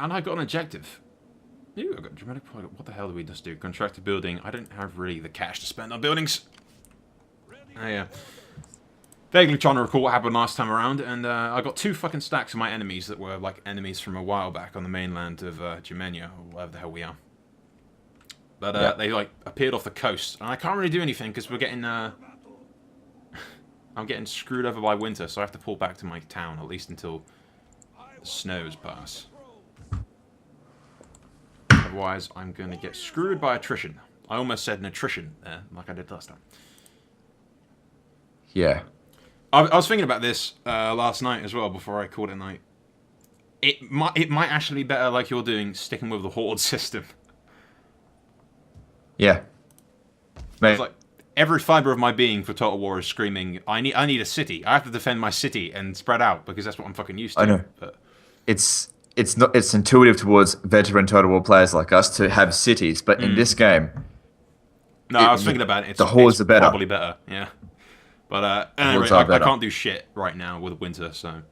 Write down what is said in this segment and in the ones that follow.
And I got an objective. Ooh, I got dramatic product. What the hell did we just do? Construct a building. I don't have really the cash to spend on buildings. Oh, yeah. Vaguely trying to recall what happened last time around, and I got 2 fucking stacks of my enemies that were like enemies from a while back on the mainland of Germania, or wherever the hell we are. But they like appeared off the coast, and I can't really do anything because we're getting I'm getting screwed over by winter, so I have to pull back to my town at least until the snows pass. Otherwise, I'm going to get screwed by attrition. I almost said nutrition there, like I did last time. Yeah. I was thinking about this last night as well, before I called it night. It might actually be better, like you're doing, sticking with the horde system. Yeah. It's like every fiber of my being for Total War is screaming, I need a city. I have to defend my city and spread out because that's what I'm fucking used to. I know. But It's intuitive towards veteran Total War players like us to have cities, but in this game, no, I was thinking about it. The hordes are better. Probably better, yeah. But anyway, I can't do shit right now with winter, so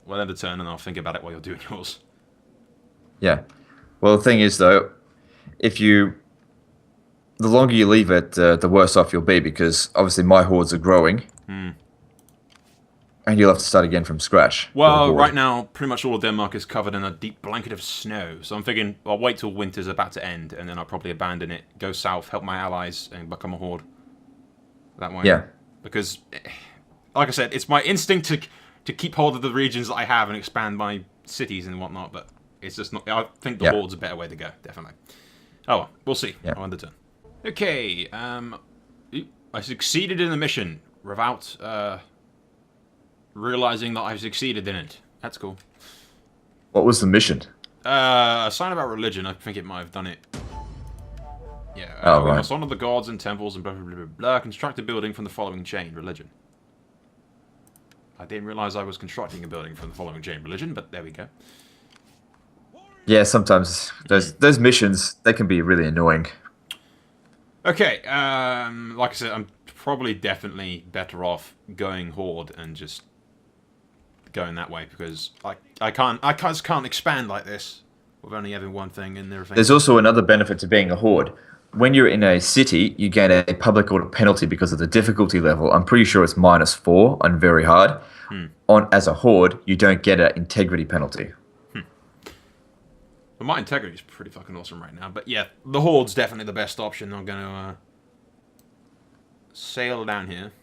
we'll end the turn and I'll think about it while you're doing yours. Yeah. Well, the thing is, though, the longer you leave it, the worse off you'll be, because obviously my hordes are growing. And you'll have to start again from scratch. Well, right now, pretty much all of Denmark is covered in a deep blanket of snow, so I'm thinking I'll wait till winter's about to end, and then I'll probably abandon it, go south, help my allies, and become a horde. That way. Yeah. Because, like I said, it's my instinct to keep hold of the regions that I have and expand my cities and whatnot, but it's just not... I think the horde's a better way to go, definitely. Oh well, we'll see. I'll end the turn. Okay, I succeeded in the mission without realizing that I've succeeded in it. That's cool. What was the mission? A sign about religion. I think it might have done it. Yeah. We must honor the gods and temples and blah, blah, blah, blah, blah. Construct a building from the following chain. Religion. I didn't realize I was constructing a building from the following chain. Religion, but there we go. Yeah, sometimes those missions, they can be really annoying. Okay, like I said, I'm probably definitely better off going horde and just going that way, because I just can't expand like this with only having one thing in there. There's also another benefit to being a horde. When you're in a city, you get a public order penalty because of the difficulty level. I'm pretty sure it's -4 on very hard. As a horde, you don't get an integrity penalty. Well, my integrity is pretty fucking awesome right now. But yeah, the horde's definitely the best option. I'm going to sail down here.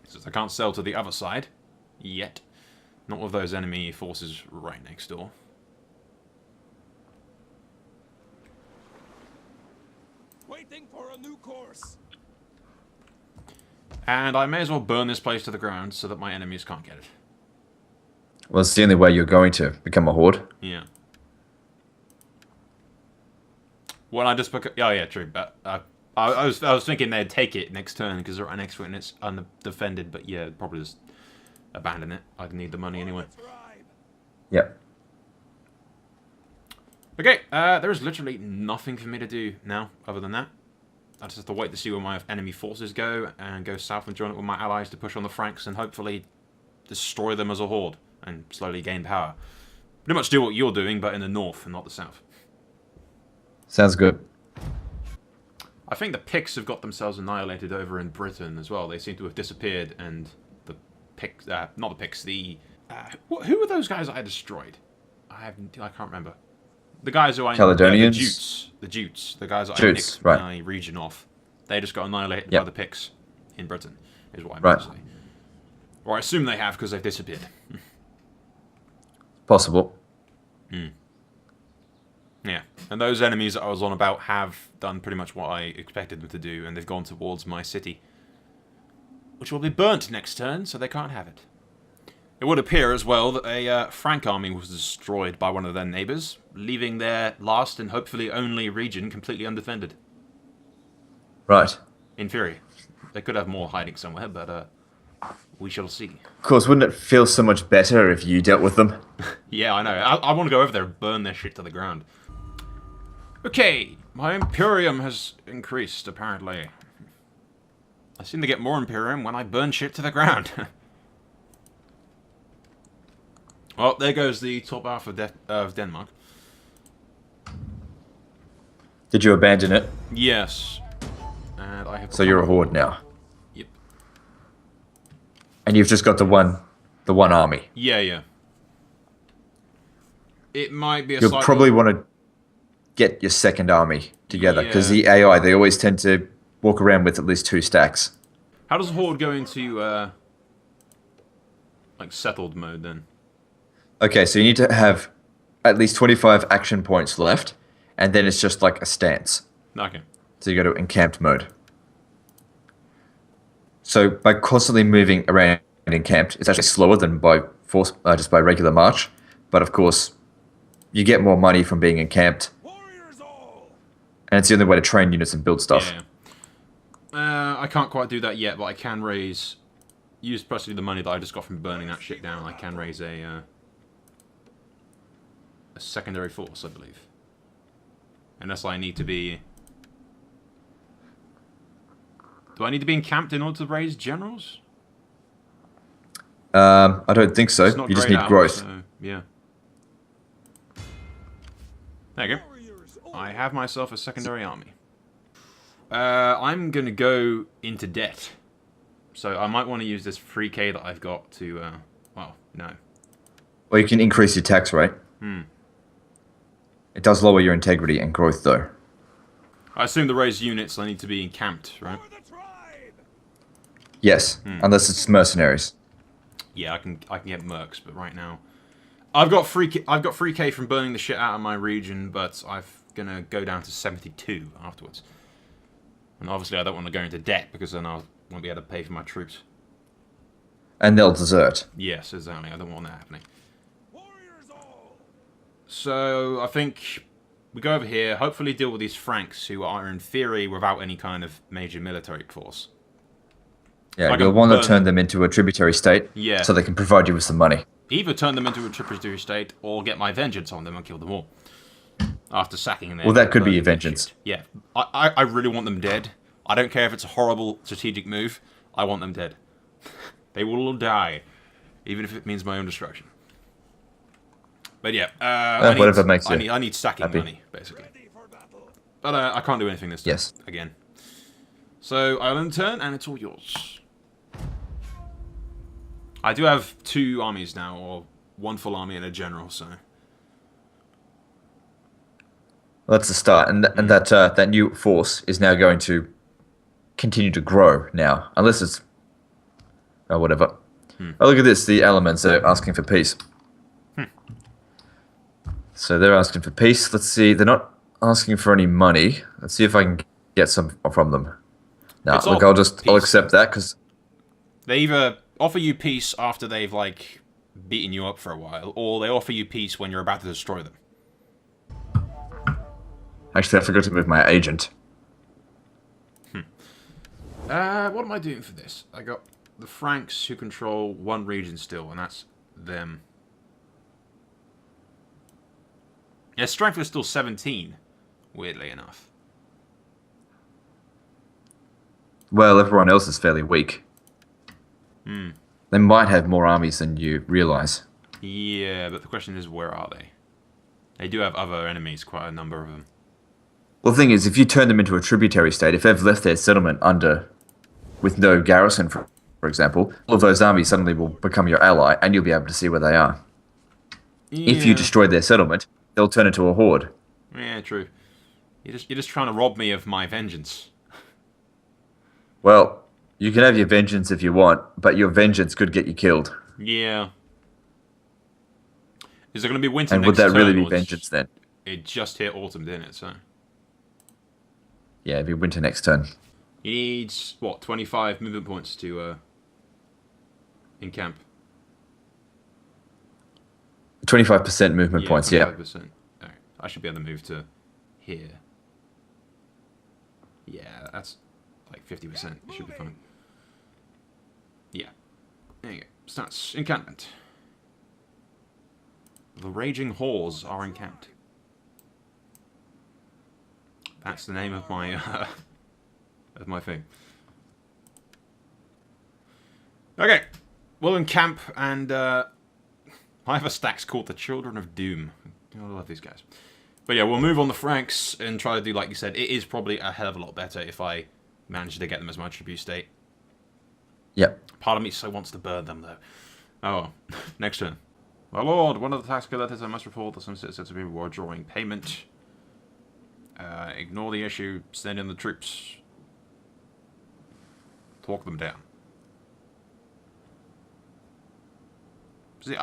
Since I can't sail to the other side yet. Not with those enemy forces right next door. Waiting for a new course. And I may as well burn this place to the ground so that my enemies can't get it. Well, it's the only way you're going to become a horde. Yeah. Well, I just... Oh, yeah, true. But I was thinking they'd take it next turn because they're right next to it and it's undefended. But yeah, probably just abandon it. I'd need the money anyway. Yep. Okay, there's literally nothing for me to do now other than that. I just have to wait to see where my enemy forces go and go south and join it with my allies to push on the Franks and hopefully destroy them as a horde and slowly gain power. Pretty much do what you're doing, but in the north and not the south. Sounds good. I think the Picts have got themselves annihilated over in Britain as well. They seem to have disappeared, and the Picts, not the Picts, the... who were those guys that I destroyed? I can't remember. The guys who I... Caledonians? The Jutes. The guys that I nicked my region off. They just got annihilated by the Picts in Britain, is what I meant to say. Or I assume they have, because they've disappeared. Possible. Yeah. And those enemies that I was on about have done pretty much what I expected them to do, and they've gone towards my city. Which will be burnt next turn, so they can't have it. It would appear as well that a Frank army was destroyed by one of their neighbours, leaving their last and hopefully only region completely undefended. Right. In theory. They could have more hiding somewhere, but we shall see. Of course, wouldn't it feel so much better if you dealt with them? Yeah, I know. I want to go over there and burn their shit to the ground. Okay, my Imperium has increased, apparently. I seem to get more Imperium when I burn shit to the ground. Well, there goes the top half of Denmark. Did you abandon it? Yes. And I have. So you're a horde now. Yep. And you've just got the one army. Yeah, yeah. It might be a You'll slightly... probably want to get your second army together, because Yeah. the AI, they always tend to walk around with at least 2 stacks. How does a horde go into, like, settled mode, then? Okay, so you need to have at least 25 action points left, and then it's just like a stance. Okay. So you go to encamped mode. So by constantly moving around encamped, it's actually slower than by force, just by regular march. But of course, you get more money from being encamped, Warriors all! and it's the only way to train units and build stuff. Yeah. I can't quite do that yet, but I can use possibly the money that I just got from burning that shit down. I can raise a secondary force, I believe. Unless I need to be... Do I need to be encamped in order to raise generals? I don't think so. It's not You just grayed need out, growth. so, yeah. There you go. Warriors all! I have myself a secondary army. I'm going to go into debt. So I might want to use this 3k that I've got to... well, no. Or you can increase your tax rate. It does lower your integrity and growth, though. I assume the raised units I need to be encamped, right? For the tribe! Yes, unless it's mercenaries. Yeah, I can get mercs, but right now I've got 3k from burning the shit out of my region, but I'm gonna go down to 72 afterwards. And obviously I don't want to go into debt because then I won't be able to pay for my troops. And they'll desert. Yes, exactly. I don't want that happening. Warriors all! So I think we go over here, hopefully deal with these Franks who are in theory without any kind of major military force. Yeah, Like you'll a want to burn- turn them into a tributary state, Yeah. so they can provide you with some money. Either turn them into a tributary state or get my vengeance on them and kill them all. After sacking them. Well, that could be your vengeance. Yeah. I really want them dead. I don't care if it's a horrible strategic move. I want them dead. They will all die. Even if it means my own destruction. But yeah. Whatever makes you I need stacking happy. money, basically. Ready for battle! But I can't do anything this time. Yes. Again. So, I'll end turn, and it's all yours. I do have 2 armies now, or 1 full army and a general, so... Well, that's the start, and that new force is now going to continue to grow now, unless it's whatever. Oh, look at this! The elements are asking for peace. So they're asking for peace. Let's see. They're not asking for any money. Let's see if I can get some from them. No, It's look, all I'll peace. accept that because They either offer you peace after they've, like, beaten you up for a while, or they offer you peace when you're about to destroy them. actually I forgot to move my agent. What am I doing for this? I got the Franks who control 1 region still, and that's them. Yeah, strength is still 17, weirdly enough. Well, everyone else is fairly weak. They might have more armies than you realize. Yeah, but the question is, where are they? They do have other enemies, quite a number of them. Well, the thing is, if you turn them into a tributary state, if they've left their settlement with no garrison, for example, all of those armies suddenly will become your ally, and you'll be able to see where they are. If you Yeah. destroy their settlement, they'll turn into a horde. Yeah, true. You're just trying to rob me of my vengeance. Well, you can have your vengeance if you want, but your vengeance could get you killed. Yeah. Is there going to be winter And next would that really turn, be or it's- vengeance then? It just hit autumn, didn't it? So Yeah, it'd be winter next turn. he needs what 25 movement points to encamp. 25% movement points, yeah. 25%. Alright, I should be able to move to here. Yeah, that's like 50%. It should be fine. Yeah. There you go. Stats. Encampment. The raging whores are encamped. That's the name of my thing. Okay, we'll encamp and I have a stacks called the Children of Doom. I love these guys. But yeah, we'll move on the Franks and try to do, like you said, it is probably a hell of a lot better if I manage to get them as my tribute state. Yep. Part of me so wants to burn them, though. Oh, next turn. My lord, one of the tax collectors I must report that some citizens have been withdrawing payment. Ignore the issue, send in the troops. Talk them down. See,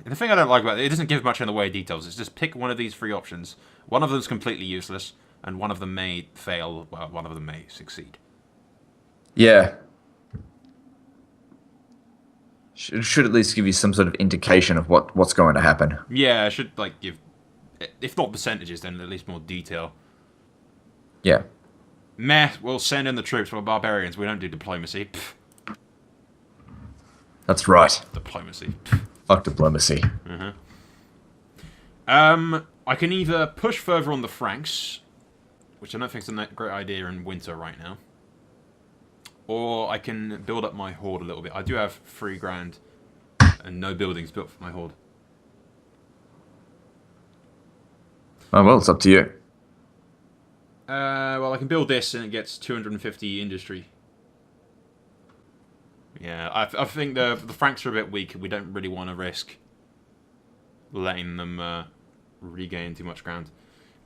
the thing I don't like about it doesn't give much in the way of details. It's just pick one of these three options. One of them is completely useless, and one of them may fail, well, one of them may succeed. Yeah. Should at least give you some sort of indication of what's going to happen. Yeah, I should, like, give, if not percentages, then at least more detail. Yeah. Meh, we'll send in the troops. We're barbarians. We don't do diplomacy. Pfft. That's right. Diplomacy. Fuck diplomacy. I can either push further on the Franks, which I don't think is a great idea in winter right now, or I can build up my horde a little bit. I do have 3 grand and no buildings built for my horde. Oh, well, it's up to you. Well, I can build this and it gets 250 industry. Yeah, I think the Franks are a bit weak. We don't really want to risk letting them regain too much ground.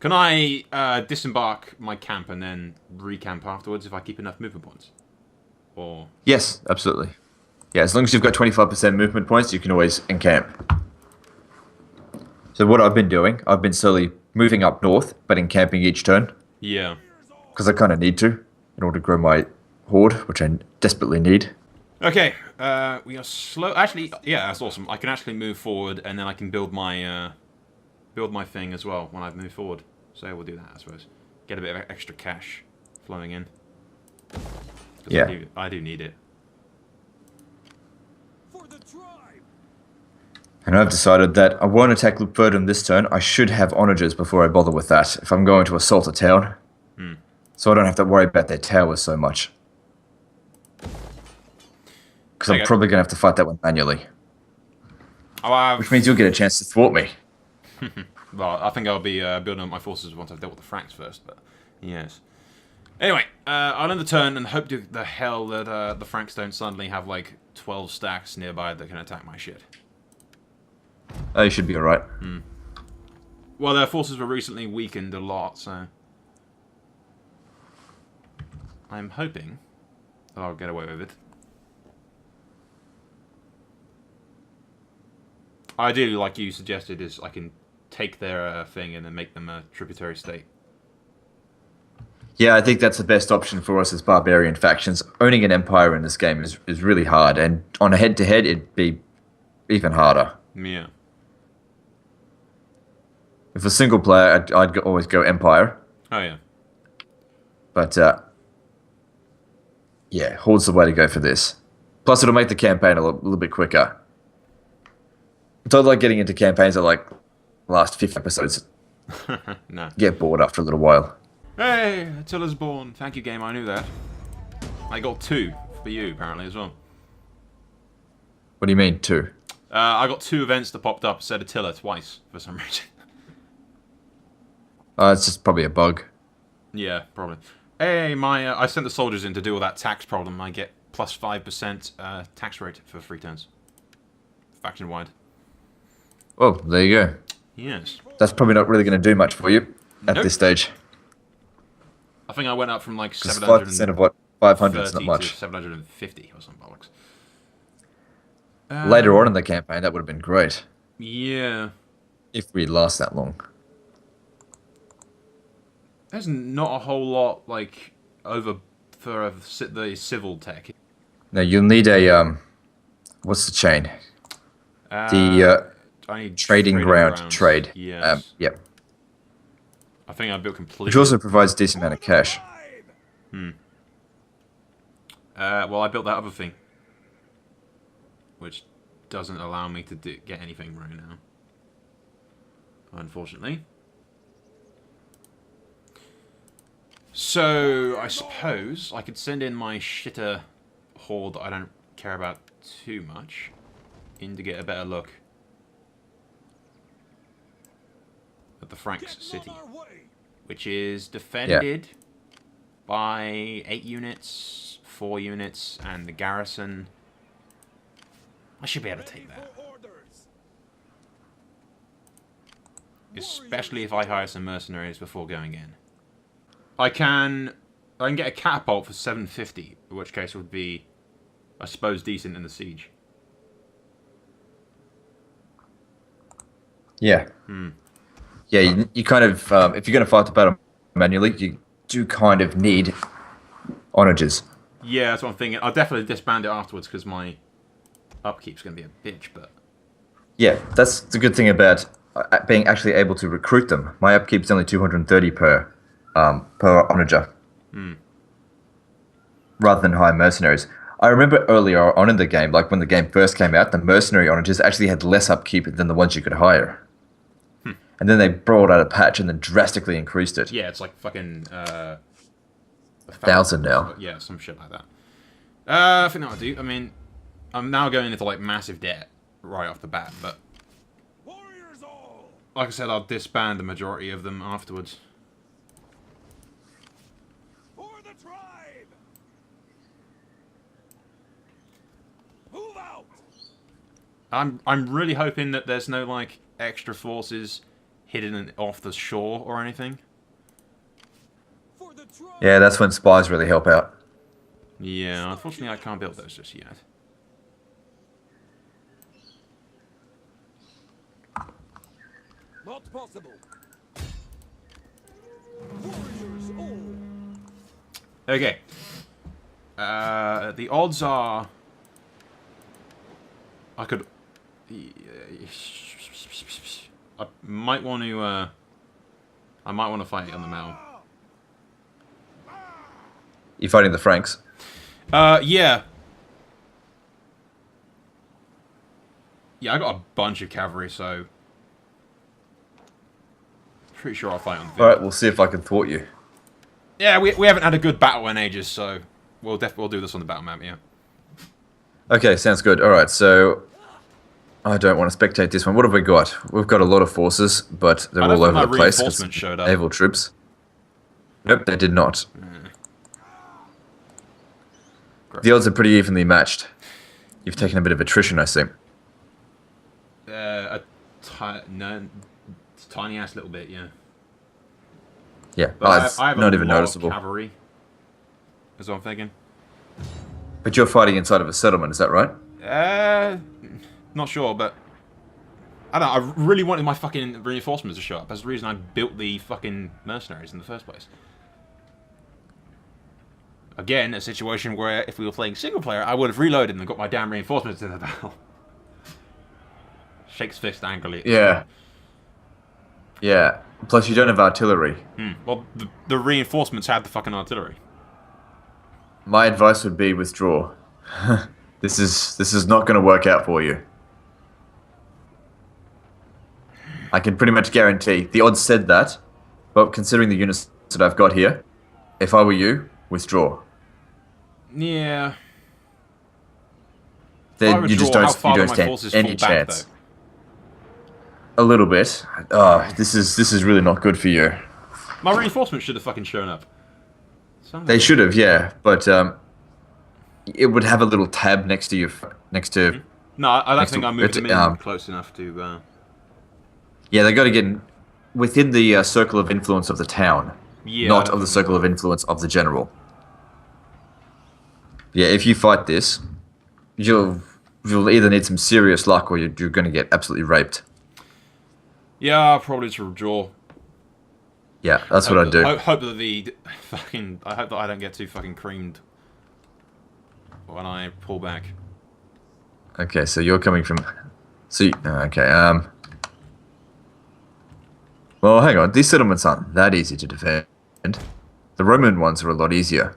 Can I disembark my camp and then recamp afterwards if I keep enough movement points? Or Yes, absolutely. Yeah, as long as you've got 25% movement points, you can always encamp. So what I've been doing, I've been slowly moving up north, but encamping each turn. yeah. Because I kind of need to, in order to grow my horde, which I desperately need. Okay, we are slow. Actually, yeah, that's awesome. I can actually move forward, and then I can build my thing as well when I've moved forward. So we'll do that, I suppose. Get a bit of extra cash flowing in. 'Cause Yeah. I do need it. For the tribe. And I've decided that I won't attack Lupfurdum this turn. I should have onagers before I bother with that, if I'm going to assault a town. So I don't have to worry about their towers so much. Because I'm Okay. probably going to have to fight that one manually. Oh, Which means you'll get a chance to thwart me. well, I think I'll be building up my forces once I've dealt with the Franks first, but yes. Anyway, I'll end the turn and hope to the hell that the Franks don't suddenly have like 12 stacks nearby that can attack my shit. Oh, you should be alright. Well, their forces were recently weakened a lot, so I'm hoping that I'll get away with it. Ideally, like you suggested, is I can take their thing and then make them a tributary state. Yeah, I think that's the best option for us as barbarian factions. Owning an empire in this game is really hard, and on a head-to-head, it'd be even harder. Yeah. If a single player, I'd always go empire, Oh, yeah. but yeah, horde's the way to go for this. Plus, it'll make the campaign a little bit quicker. I don't like getting into campaigns that like last 50 episodes. No. Get bored after a little while. Hey, Attila's born. Thank you, game. I knew that. I got 2 for you, apparently, as well. What do you mean, 2? I got 2 events that popped up, said Attila twice, for some reason. It's just probably a bug. Yeah, probably. Hey, I sent the soldiers in to deal with that tax problem. I get plus 5% tax rate for 3 turns. Faction-wide. Oh, there you go. Yes. That's probably not really going to do much for you at Nope. this stage. I think I went up from like 'Cause 730 5% of what? 500 is not to much. 750 or some bollocks. Later on in the campaign, that would have been great. Yeah. If we last that long. There's not a whole lot, like, over for the civil tech. No, you'll need a, what's the chain? The I need trading ground grounds. trade. Yes. Yep. I think I built completely. Which also provides a decent amount of cash. Well, I built that other thing, which doesn't allow me to get anything right now, unfortunately. So I suppose I could send in my shitter horde that I don't care about too much in to get a better look. at the Franks Getting city, on our way. which is defended by 8 units, 4 units, and the garrison. I should be able to Ready take that. for orders. Especially if I hire some mercenaries before going in. I can get a catapult for 750, in which case it would be, I suppose, decent in the siege. Yeah. Yeah, you kind of, if you're going to fight the battle manually, you do kind of need onagers. Yeah, that's what I'm thinking. I'll definitely disband it afterwards because my upkeep's going to be a bitch, but... Yeah, that's the good thing about being actually able to recruit them. My upkeep's only 230 per onager. Rather than hire mercenaries. I remember earlier on in the game, like when the game first came out, the mercenary onagers actually had less upkeep than the ones you could hire. And then they brought out a patch and then drastically increased it. Yeah, it's like fucking... 1,000 now. Yeah, some shit like that. I think that'll do. I mean, I'm now going into like massive debt right off the bat, but Warriors all. like I said, I'll disband the majority of them afterwards. For the tribe. Move out. I'm really hoping that there's no like extra forces hidden off the shore or anything. For the tribe. Yeah, that's when spies really help out. Yeah, unfortunately I can't build those just yet. Not possible. Warriors all. Okay. The odds are I could... I might want to... I might want to fight on the Mall. You're fighting the Franks. Yeah. Yeah, I got a bunch of cavalry, so... Pretty sure I'll fight on the field. Alright, we'll see if I can thwart you. Yeah, we haven't had a good battle in ages, so... We'll do this on the battle map, yeah. Okay, sounds good. Alright, so... I don't want to spectate this one. What have we got? We've got a lot of forces, but they're I don't all think over my the place. reinforcements showed up. Naval troops. Nope, they did not. The odds are pretty evenly matched. You've taken a bit of attrition, I see. No, it's a tiny ass little bit, yeah. Yeah, But it's I have not a even lot noticeable. Of cavalry. Is what I'm thinking. But you're fighting inside of a settlement, is that right? Not sure, but I don't know. I really wanted my fucking reinforcements to show up. That's the reason I built the fucking mercenaries in the first place. Again, a situation where if we were playing single player, I would have reloaded and got my damn reinforcements in the battle. Shakes fist angrily. Yeah. Yeah. Plus, you don't have artillery. Well, the reinforcements had the fucking artillery. My advice would be withdraw. This is not going to work out for you. I can pretty much guarantee. The odds said that, but considering the units that I've got here, if I were you, withdraw. Yeah. Then you just don't stand any chance. A little bit. This is really not good for you. My reinforcements should have fucking shown up. They should have, yeah, but it would have a little tab next to No, I don't next think to I moved it, them in close enough to... Yeah, they got to get within the circle of influence of the town, Yeah, not of the circle of influence of the general. Yeah, if you fight this, you'll either need some serious luck or you're going to get absolutely raped. Yeah, I'll probably just withdraw. Yeah, that's what I'd do. Hope that the fucking... I hope that I don't get too fucking creamed when I pull back. Okay, so you're coming from... Well, hang on. These settlements aren't that easy to defend. The Roman ones are a lot easier.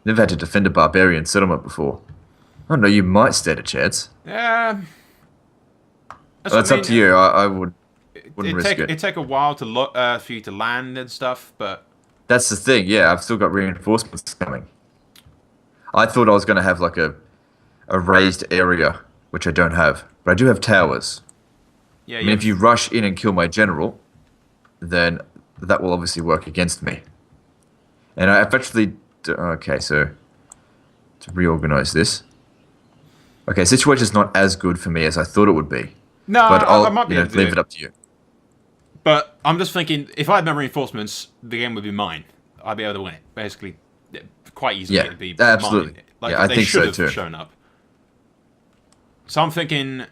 Never had to defend a barbarian settlement before. I don't know, you might stand a chance. Yeah. That's up to you. I wouldn't risk it. It'd take a while to look for you to land and stuff, but... That's the thing, yeah. I've still got reinforcements coming. I thought I was going to have like a raised area, which I don't have. But I do have towers. Yeah, I mean, if you rush in and kill my general, then that will obviously work against me. And I've actually... Okay, so to reorganize this. Okay, situation's not as good for me as I thought it would be. No, But I I'll might be able to leave do it up to you. But I'm just thinking, if I had no reinforcements, the game would be mine. I'd be able to win it. Basically, quite easily Yeah, it'd be absolutely. mine. Like, Yeah, I they think so should have too. shown up. So I'm thinking...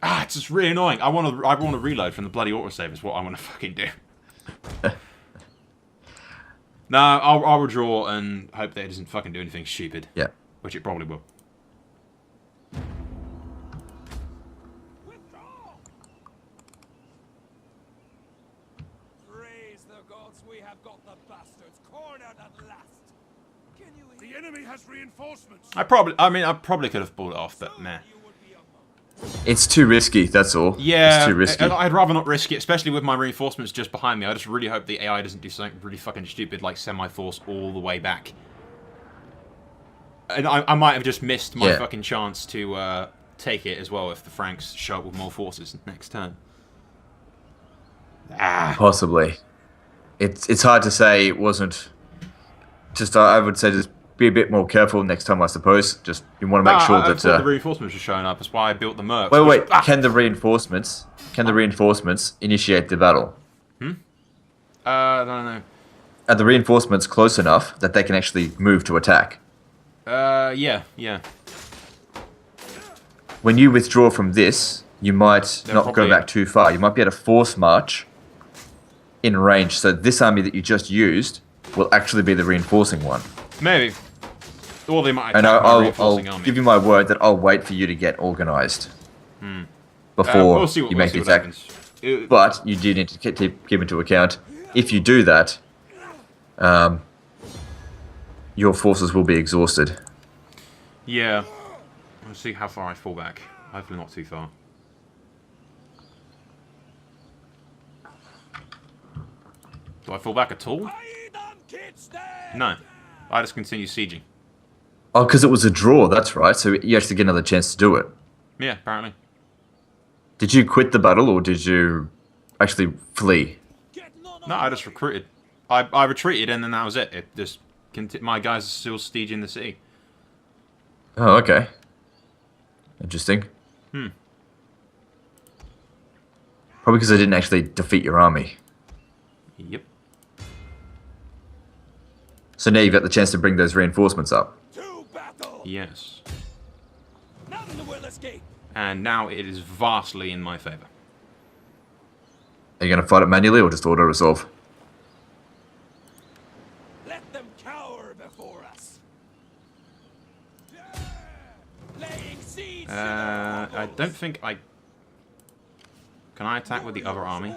it's just really annoying. I want to reload from the bloody autosave is what I want to fucking do. No, I'll withdraw and hope that it doesn't fucking do anything stupid. Yeah. Which it probably will. Withdraw! Praise the gods, we have got the bastards cornered at last. Can you hear? The enemy has reinforcements. I probably could have pulled it off, but meh. You would be among. It's too risky, that's all. Yeah, It's too risky. I'd rather not risk it, especially with my reinforcements just behind me. I just really hope the AI doesn't do something really fucking stupid, like send my force all the way back. And I might have just missed my fucking chance to take it as well if the Franks show up with more forces next turn. Possibly. It's hard to say it wasn't... Just, I would say just be a bit more careful next time, I suppose. Just, you want to make sure I that... thought the reinforcements were showing up, that's why I built the mercs. Wait, can the reinforcements initiate the battle? I don't know. Are the reinforcements close enough that they can actually move to attack? Yeah. When you withdraw from this, you might not probably- go back too far. You might be able to force march in range, so this army that you just used will actually be the reinforcing one. Maybe. Or they might And attack my I'll reinforcing army. give you my word that I'll wait for you to get organized before we'll see what, you we'll make see the what attack. happens. But you do need to keep into account, if you do that, your forces will be exhausted. Yeah. Let's see how far I fall back. Hopefully not too far. Do I fall back at all? No. I just continue sieging. Oh, because it was a draw, that's right. So you actually get another chance to do it. Yeah, apparently. Did you quit the battle or did you actually flee? No, I just recruited. I retreated and then that was it. It just my guys are still sieging the city. Oh, okay. Interesting. Probably because I didn't actually defeat your army. Yep. So now you've got the chance to bring those reinforcements up. To battle! Yes. None will escape! And now it is vastly in my favour. Are you going to fight it manually or just auto-resolve? Let them cower before us! Laying siege to their I hovels. don't think I... Can I attack with the other army?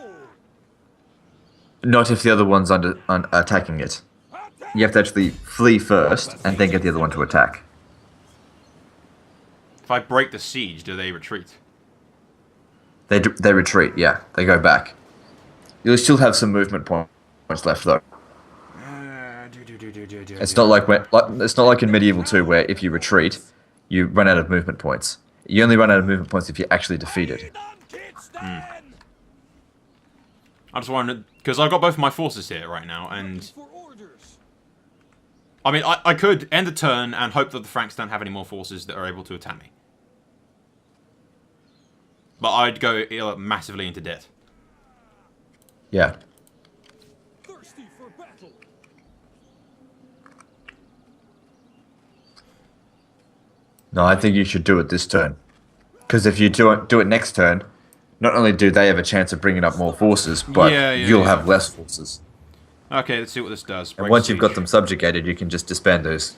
Not if the other one's attacking it. You have to actually flee first and then get the other one to attack. If I break the siege, do they retreat? They retreat, yeah. They go back. You'll still have some movement points left, though. It's not like in Medieval 2 where if you retreat, you run out of movement points. You only run out of movement points if you're actually defeated. I just wondered, because I've got both my forces here right now, and... For orders. I mean, I could end the turn and hope that the Franks don't have any more forces that are able to attack me. But I'd go massively into debt. Yeah. Thirsty for battle. No, I think you should do it this turn. Because if you do it next turn, not only do they have a chance of bringing up more forces, but you'll have less forces. Okay, let's see what this does. And once you've got them subjugated, you can just disband those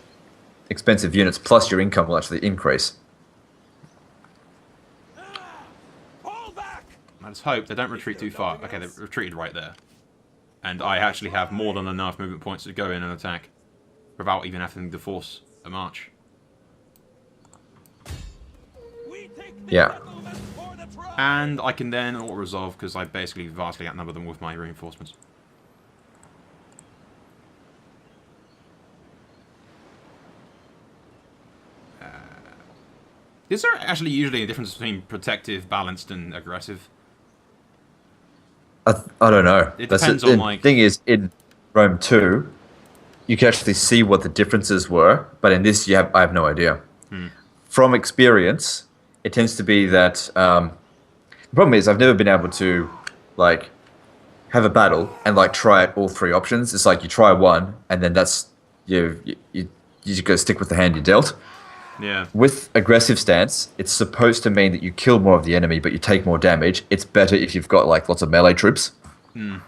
expensive units, plus your income will actually increase. Fall back! Let's hope they don't retreat too far. Okay, they've retreated right there. And I actually have more than enough movement points to go in and attack. Without even having to force a march. We take the Yeah. settlement for the throne. And I can then auto-resolve because I basically vastly outnumber them with my reinforcements. Is there actually usually a difference between protective, balanced, and aggressive? I don't know. It That's depends the on, like... thing is, in Rome 2, you can actually see what the differences were, but in this, I have no idea. From experience, it tends to be that the problem is I've never been able to like have a battle and like try out all three options. It's like you try one, and then that's you just got to stick with the hand you dealt. Yeah. With aggressive stance, it's supposed to mean that you kill more of the enemy, but you take more damage. It's better if you've got like lots of melee troops.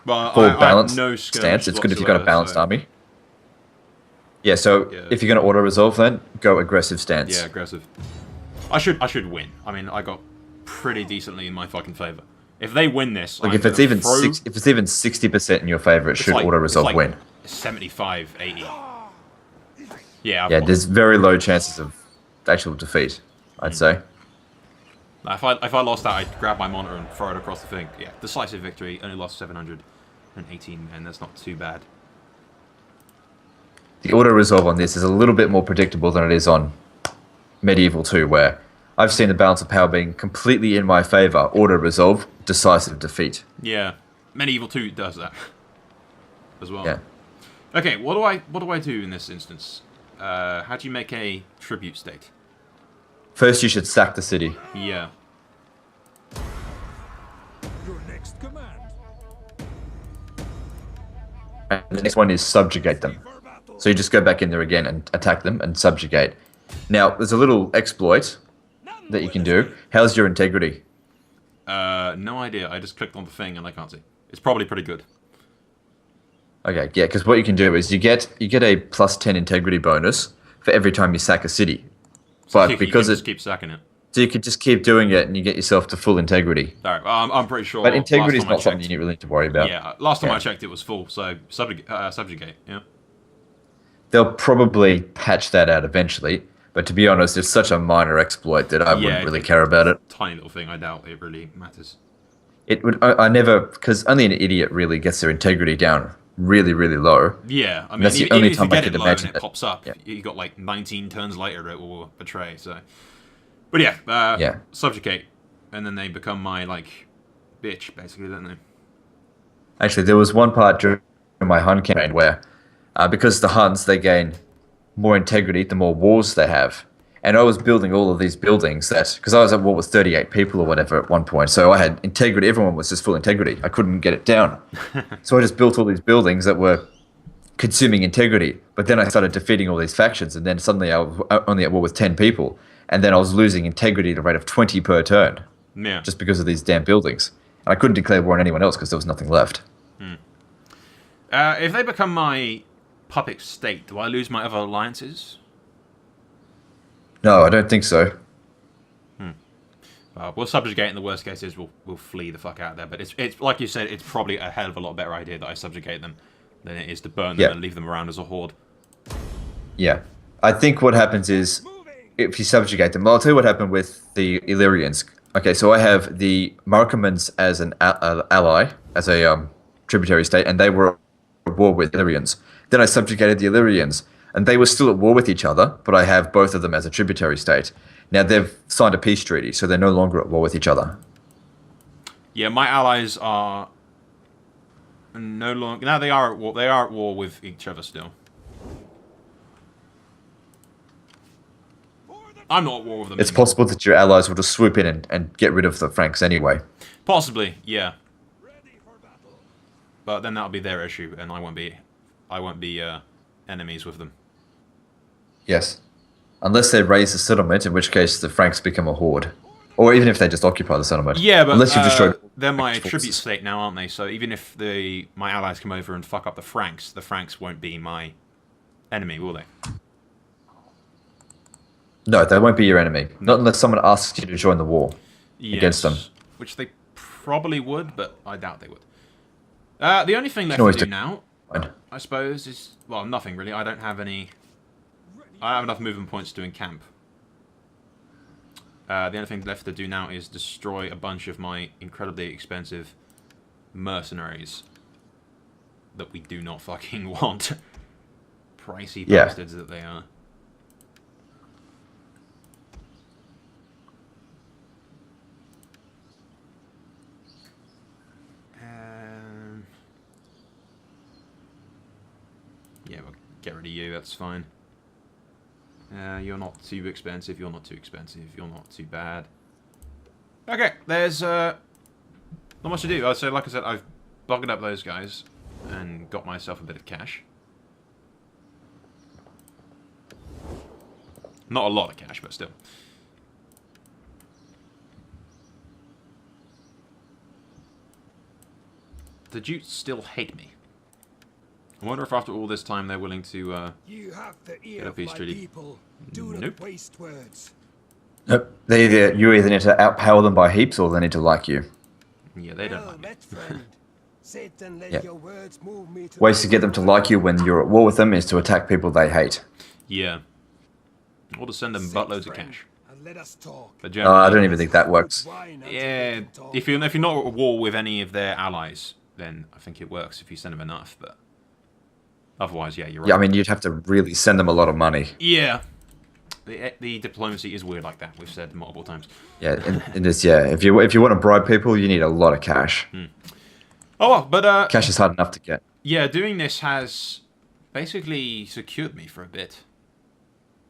Well, For I have balanced no stance, skirmish it's good if you've got a whatsoever, balanced so- army. Yeah, so Yeah. if you're going to auto resolve, then go aggressive stance. Yeah, aggressive. I should win. I mean, I got pretty decently in my fucking favor. If they win this, Like I'm if it's gonna even throw... if it's even 60% in your favor, it it's should like- auto it's resolve like win. 75, 80. Yeah, I've Yeah, won. there's very low chances of actual defeat, I'd say. If I lost that, I'd grab my monitor and throw it across the thing. Yeah, decisive victory. Only lost 718 men. That's not too bad. The auto resolve on this is a little bit more predictable than it is on Medieval 2, where I've seen the balance of power being completely in my favor. Auto resolve, decisive defeat. Yeah, Medieval 2 does that as well. Yeah. Okay, what do I do in this instance? How do you make a tribute state? First, you should sack the city. Yeah. Your next command. And the next one is subjugate them. For battle. So you just go back in there again and attack them and subjugate. Now, there's a little exploit that you can do. How's your integrity? No idea. I just clicked on the thing and I can't see. It's probably pretty good. Okay, yeah, because what you can do is you get a +10 integrity bonus for every time you sack a city. But You because can just it, keep sacking it. so you could just keep doing it and you get yourself to full integrity. All right, I'm pretty sure. But integrity is last time I not something checked- you really need to worry about. Yeah, last time Yeah. I checked, it was full. So subjugate. Yeah. They'll probably patch that out eventually. But to be honest, it's such a minor exploit that I wouldn't really care about it. Tiny little thing. I doubt it really matters. It would. I never, because only an idiot really gets their integrity down really, really low. Yeah, I mean, That's the even only if you time I get could it low imagine and it it. pops up, Yeah. you got like 19 turns later it will betray. So, but yeah, Yeah. subjugate, and then they become my like bitch, basically, don't they? Actually, there was one part during my Hun campaign where, because the Huns, they gain more integrity the more wars they have. And I was building all of these buildings because I was at war with 38 people or whatever at one point. So I had integrity. Everyone was just full integrity. I couldn't get it down. So I just built all these buildings that were consuming integrity. But then I started defeating all these factions. And then suddenly I was only at war with 10 people. And then I was losing integrity at a rate of 20 per turn Yeah. just because of these damn buildings. And I couldn't declare war on anyone else because there was nothing left. If they become my puppet state, do I lose my other alliances? No, I don't think so. We'll subjugate, and the worst case is we'll flee the fuck out of there. But it's like you said, it's probably a hell of a lot better idea that I subjugate them than it is to burn them Yeah. and leave them around as a horde. Yeah. I think what happens is, if you subjugate them, well, I'll tell you what happened with the Illyrians. Okay, so I have the Marcomanns as an ally, as a tributary state, and they were at war with Illyrians. Then I subjugated the Illyrians, and they were still at war with each other, but I have both of them as a tributary state. Now they've signed a peace treaty, so they're no longer at war with each other. Yeah, my allies are no longer. Now they are at war. They are at war with each other still. I'm not at war with them. It's anymore. possible that your allies will just swoop in and get rid of the Franks anyway. Possibly, yeah. Ready for battle. But then that'll be their issue, and I won't be enemies with them. Yes. Unless they raise the settlement, in which case the Franks become a horde. Or even if they just occupy the settlement. Yeah, but unless you've destroyed they're my forces. tribute state now, aren't they? So even if my allies come over and fuck up the Franks won't be my enemy, will they? No, they won't be your enemy. Not unless someone asks you to join the war against them. Which they probably would, but I doubt they would. The only thing left always to do do- now, Fine. I suppose, is... Well, nothing really. I don't have any... I have enough movement points to encamp. The only thing left to do now is destroy a bunch of my incredibly expensive mercenaries that we do not fucking want. Pricey Yeah. bastards that they are. Yeah, we'll get rid of you, that's fine. You're not too expensive, you're not too expensive, you're not too bad. Okay, there's not much to do. So, like I said, I've bugged up those guys and got myself a bit of cash. Not a lot of cash, but still. The Jutes still hate me. I wonder if after all this time they're willing to You have the ear get a of peace my treaty. people. Do Nope. not waste words. Nope. You either need to outpower them by heaps, or they need to like you. Yeah, they don't Well like me. met, friend. Sit and let Yeah. your words move me to Ways to get them to like you when you're at war with them is to attack people they hate. Yeah. Or to send them Sit, buttloads of friend, cash. and let us talk. But I generally, don't even think that works. Wine until we yeah, can talk. if you're not at war with any of their allies, then I think it works if you send them enough, but otherwise, yeah, you're right. Yeah, I mean, you'd have to really send them a lot of money. Yeah. The diplomacy is weird like that, we've said multiple times. Yeah, and it's, yeah. If you want to bribe people, you need a lot of cash. Oh well, but Cash is hard enough to get. yeah, doing this has basically secured me for a bit.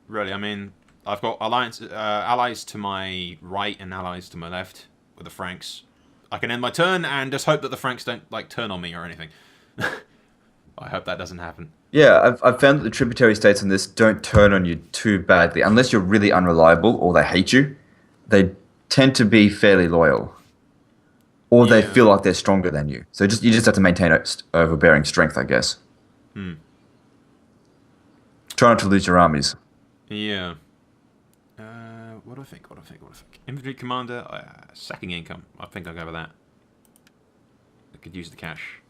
Really, I mean, I've got allies to my right and allies to my left with the Franks. I can end my turn and just hope that the Franks don't like turn on me or anything. I hope that doesn't happen. Yeah, I've found that the tributary states in this don't turn on you too badly. Unless you're really unreliable or they hate you, they tend to be fairly loyal. Or they Yeah. feel like they're stronger than you. So you just have to maintain overbearing strength, I guess. Try not to lose your armies. Yeah. What do I think? Infantry commander, sacking income. I think I'll go with that. I could use the cash.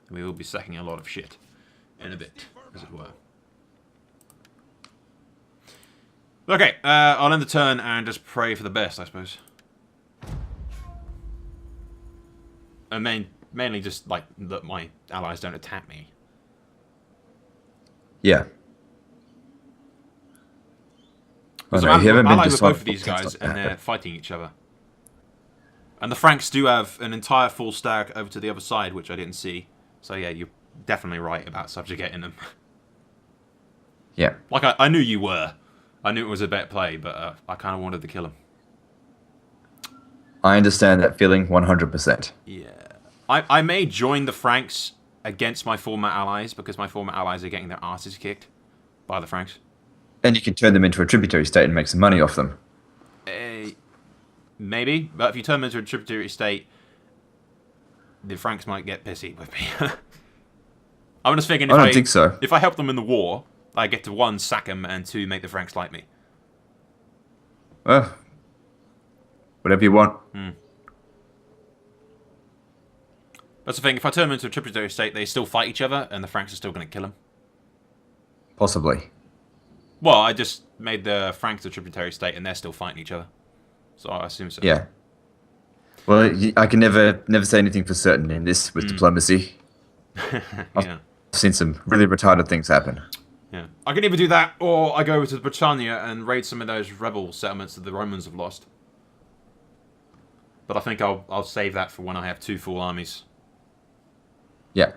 We will be sacking a lot of shit in a bit, as it were. Okay, I'll end the turn and just pray for the best, I suppose. And mainly just like that my allies don't attack me. Yeah. Because no, you haven't been allied with decided both of these for things guys, like and that. they're fighting each other. And the Franks do have an entire full stack over to the other side, which I didn't see. So yeah, you're definitely right about subjugating them. Yeah. Like, I knew you were. I knew it was a better play, but I kind of wanted to kill him. I understand that feeling 100%. Yeah. I may join the Franks against my former allies, because my former allies are getting their asses kicked by the Franks. And you can turn them into a tributary state and make some money off them. Maybe, but if you turn them into a tributary state, the Franks might get pissy with me. I'm just thinking I don't think so. If I help them in the war, I get to 1, sack them, and 2, make the Franks like me. Well, whatever you want. That's the thing, if I turn them into a tributary state, they still fight each other, and the Franks are still going to kill them. Possibly. Well, I just made the Franks a tributary state, and they're still fighting each other. So I assume so. Yeah. Well, I can never say anything for certain in this with diplomacy. Yeah. I've seen some really retarded things happen. Yeah. I can either do that, or I go over to Britannia and raid some of those rebel settlements that the Romans have lost. But I think I'll save that for when I have 2 full armies. Yeah.